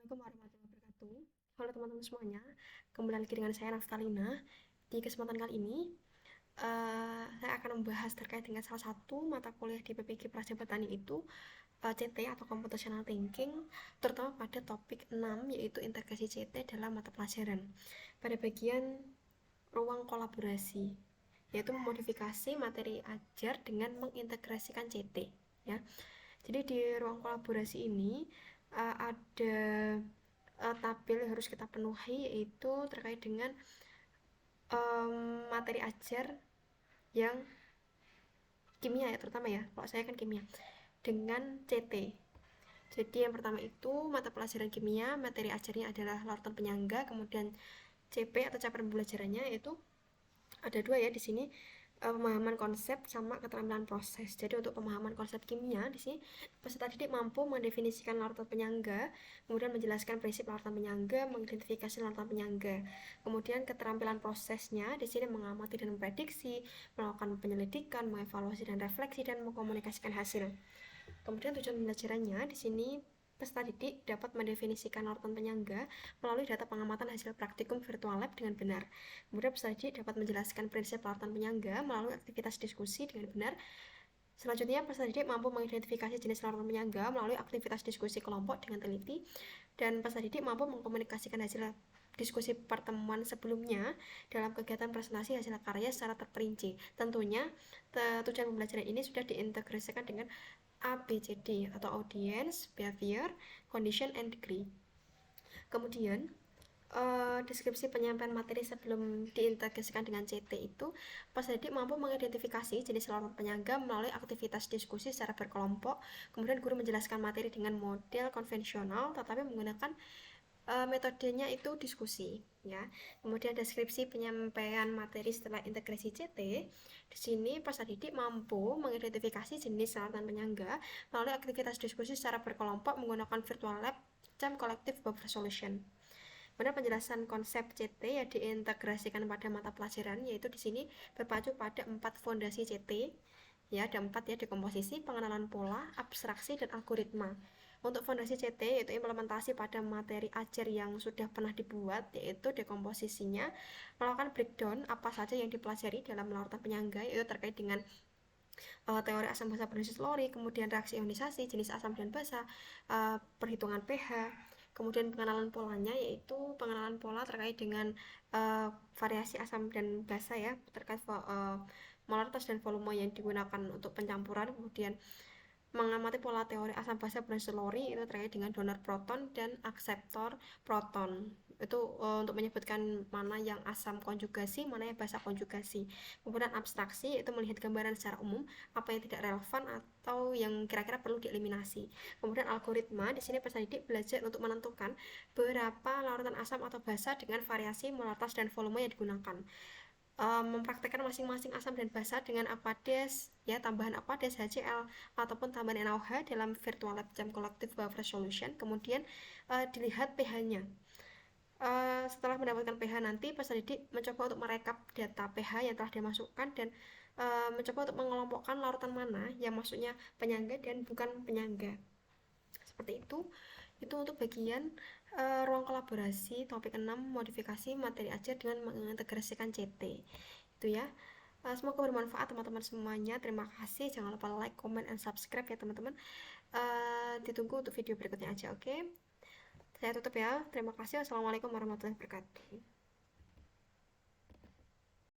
Assalamualaikum warahmatullahi wabarakatuh. Halo teman-teman semuanya, kembali lagi dengan saya Naftalina. Di kesempatan kali ini, saya akan membahas terkait dengan salah satu mata kuliah di PPG Prajabatani itu CT atau Computational Thinking, terutama pada topik 6 yaitu integrasi CT dalam mata pelajaran. Pada bagian ruang kolaborasi, yaitu memodifikasi materi ajar dengan mengintegrasikan CT. Ya, jadi di ruang kolaborasi ini ada tabel yang harus kita penuhi, yaitu terkait dengan materi ajar yang kimia ya, terutama ya, kalau saya kan kimia dengan CT. Jadi yang pertama itu mata pelajaran kimia, materi ajarnya adalah larutan penyangga, kemudian CP atau capaian pembelajarannya itu ada dua ya di sini, pemahaman konsep sama keterampilan proses. Jadi untuk pemahaman konsep kimia di sini peserta didik mampu mendefinisikan larutan penyangga, kemudian menjelaskan prinsip larutan penyangga, mengidentifikasi larutan penyangga. Kemudian keterampilan prosesnya di sini mengamati dan memprediksi, melakukan penyelidikan, mengevaluasi dan refleksi, dan mengkomunikasikan hasil. Kemudian tujuan pembelajarannya di sini peserta didik dapat mendefinisikan larutan penyangga melalui data pengamatan hasil praktikum virtual lab dengan benar. Kemudian peserta didik dapat menjelaskan prinsip larutan penyangga melalui aktivitas diskusi dengan benar. Selanjutnya, peserta didik mampu mengidentifikasi jenis larutan penyangga melalui aktivitas diskusi kelompok dengan teliti, dan peserta didik mampu mengkomunikasikan hasil diskusi pertemuan sebelumnya dalam kegiatan presentasi hasil karya secara terperinci. Tentunya, tujuan pembelajaran ini sudah diintegrasikan dengan ABCD atau Audience, Behavior, Condition, and Degree. Kemudian, deskripsi penyampaian materi sebelum diintegrasikan dengan CT itu, peserta didik mampu mengidentifikasi jenis larutan penyangga melalui aktivitas diskusi secara berkelompok. Kemudian guru menjelaskan materi dengan model konvensional tetapi menggunakan metodenya itu diskusi ya. Kemudian deskripsi penyampaian materi setelah integrasi CT, di sini peserta didik mampu mengidentifikasi jenis larutan penyangga melalui aktivitas diskusi secara berkelompok menggunakan virtual lab jam collective buffer solution. Kemudian penjelasan konsep CT yang diintegrasikan pada mata pelajaran, yaitu di sini berpacu pada 4 fondasi CT ya, ada 4 ya, dekomposisi, pengenalan pola, abstraksi, dan algoritma. Untuk fondasi CT yaitu implementasi pada materi ajar yang sudah pernah dibuat, yaitu dekomposisinya melakukan breakdown apa saja yang dipelajari dalam larutan penyangga, yaitu terkait dengan teori asam basa berbasis lori, kemudian reaksi ionisasi, jenis asam dan basa, perhitungan pH. Kemudian pengenalan polanya yaitu pengenalan pola terkait dengan variasi asam dan basa ya, terkait molaritas dan volume yang digunakan untuk pencampuran. Kemudian mengamati pola teori asam basa berbasis lori itu terkait dengan donor proton dan akseptor proton. Itu untuk menyebutkan mana yang asam konjugasi, mana yang basa konjugasi. Kemudian abstraksi itu melihat gambaran secara umum apa yang tidak relevan atau yang kira-kira perlu dieliminasi. Kemudian algoritma, di sini peserta didik belajar untuk menentukan berapa larutan asam atau basa dengan variasi molaritas dan volume yang digunakan. Mempraktekkan masing-masing asam dan basa dengan Aquades ya, tambahan Aquades HCl ataupun tambahan NaOH dalam virtual lab jam collective buffer solution. Kemudian dilihat pH-nya. Setelah mendapatkan pH nanti peserta didik mencoba untuk merekap data pH yang telah dimasukkan dan mencoba untuk mengelompokkan larutan mana yang maksudnya penyangga dan bukan penyangga. Seperti itu untuk bagian ruang kolaborasi topik 6 modifikasi materi ajar dengan mengintegrasikan CT itu ya. Semoga bermanfaat teman-teman semuanya. Terima kasih, jangan lupa like, comment, and subscribe ya teman-teman. Ditunggu untuk video berikutnya aja, oke? Saya tutup ya. Terima kasih. Wassalamualaikum warahmatullahi wabarakatuh.